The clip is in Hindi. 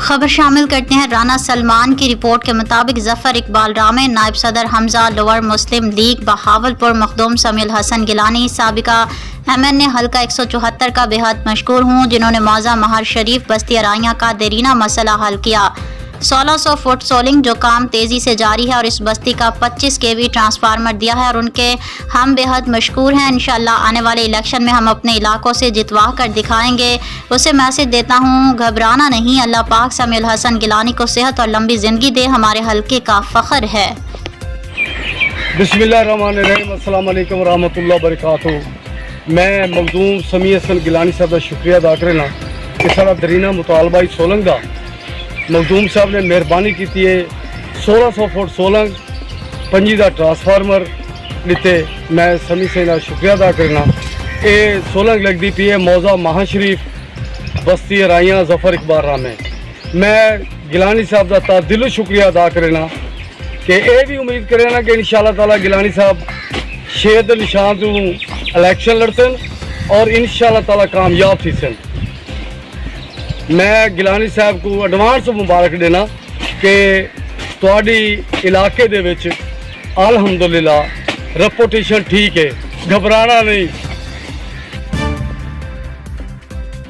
खबर शामिल करते हैं। राना सलमान की रिपोर्ट के मुताबिक जफर इकबाल रामे, नायब सदर हमजा लोअर मुस्लिम लीग बहावलपुर, मखदूम समील हसन गिलानी, साबिका MNA हल्का 174 का बेहद मशकूर हूँ, जिन्होंने मौजा महर शरीफ बस्ती अराइयाँ का देरीना मसला हल किया। 1600 फुट सोलिंग जो काम तेज़ी से जारी है और इस बस्ती का 25 kV ट्रांसफार्मर दिया है और उनके हम बेहद मशकूर हैं। इंशाल्लाह आने वाले इलेक्शन में हम अपने इलाकों से जितवा कर दिखाएंगे। उसे मैसेज देता हूँ, घबराना नहीं, अल्लाह पाक समील हसन गिलानी को सेहत और लंबी ज़िंदगी दे, हमारे हल्के का फ़ख्र है। बिस्मिल्लाहिर्रहमानिर्रहीम, अस्सलाम वालेकुम रहमतुल्लाहि व बरकातहू। मैं मखदूम समील हसन गिलानी साहब का शुक्रिया अदा करना कि सारा दरीना मुतालबा ही सोलंग का मखदूम साहब ने मेहरबानी की है। 1600 फुट सोलंग 25 का ट्रांसफार्मर दिते। मैं समी से शुक्रिया अदा करना। ये सोलंग लगती पी है मौजा महा शरीफ बस्ती अराइयाँ जफर इकबाल रामे। मैं गिलानी साहब का तादिलो शुक्रिया अदा करना कि ये भी उम्मीद करना कि इंशाअल्लाह ताला गिलानी साहब शेर निशान तू इलेक्शन लड़सन और इंशाअल्लाह ताला कामयाब थी सन। मैं गिलानी साहब को एडवांस मुबारक देना कि तुहाडी इलाके दे विच अल्हम्दुलिल्लाह रेपुटेशन ठीक है, घबराना नहीं।